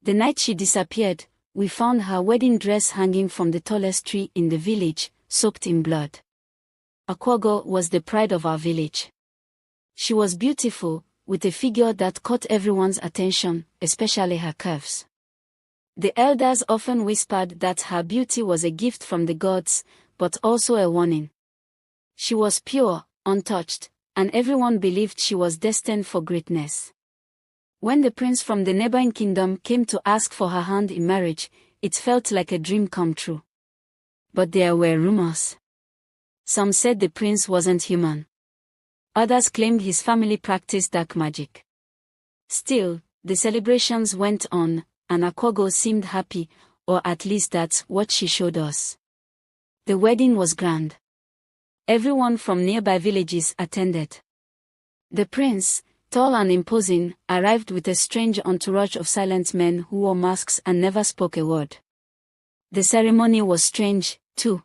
The night she disappeared, we found her wedding dress hanging from the tallest tree in the village, soaked in blood. Akwaugo was the pride of our village. She was beautiful, with a figure that caught everyone's attention, especially her curves. The elders often whispered that her beauty was a gift from the gods, but also a warning. She was pure, untouched, and everyone believed she was destined for greatness. When the prince from the neighboring kingdom came to ask for her hand in marriage, it felt like a dream come true. But there were rumors. Some said the prince wasn't human. Others claimed his family practiced dark magic. Still, the celebrations went on, and Akwaugo seemed happy, or at least that's what she showed us. The wedding was grand. Everyone from nearby villages attended. The prince, tall and imposing, arrived with a strange entourage of silent men who wore masks and never spoke a word. The ceremony was strange, too.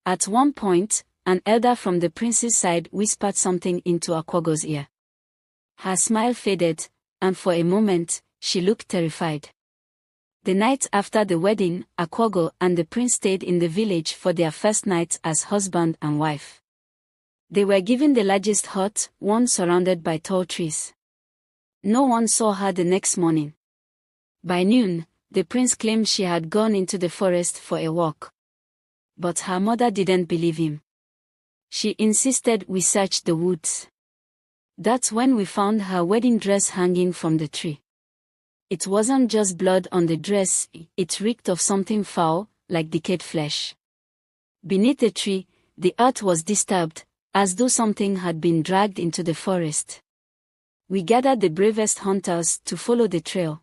At one point, an elder from the prince's side whispered something into Akwaugo's ear. Her smile faded, and for a moment, she looked terrified. The night after the wedding, Akwaugo and the prince stayed in the village for their first night as husband and wife. They were given the largest hut, one surrounded by tall trees. No one saw her the next morning. By noon, the prince claimed she had gone into the forest for a walk. But her mother didn't believe him. She insisted we search the woods. That's when we found her wedding dress hanging from the tree. It wasn't just blood on the dress, it reeked of something foul, like decayed flesh. Beneath the tree, the earth was disturbed, as though something had been dragged into the forest. We gathered the bravest hunters to follow the trail.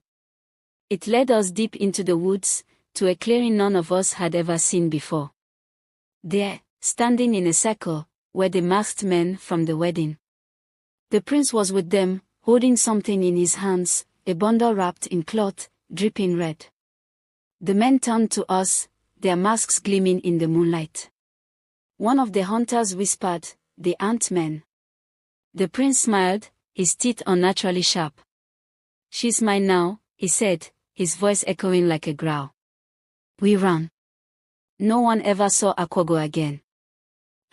It led us deep into the woods, to a clearing none of us had ever seen before. There, standing in a circle, were the masked men from the wedding. The prince was with them, holding something in his hands, a bundle wrapped in cloth, dripping red. The men turned to us, their masks gleaming in the moonlight. One of the hunters whispered, "The Ant-Men." The prince smiled, his teeth unnaturally sharp. "She's mine now," he said, his voice echoing like a growl. We ran. No one ever saw Akwaugo again.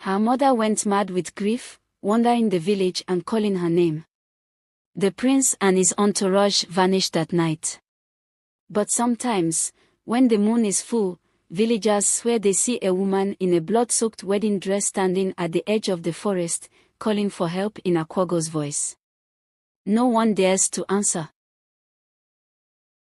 Her mother went mad with grief, wandering the village and calling her name. The prince and his entourage vanished that night. But sometimes, when the moon is full, villagers swear they see a woman in a blood-soaked wedding dress standing at the edge of the forest, calling for help in Akwaugo's voice. No one dares to answer.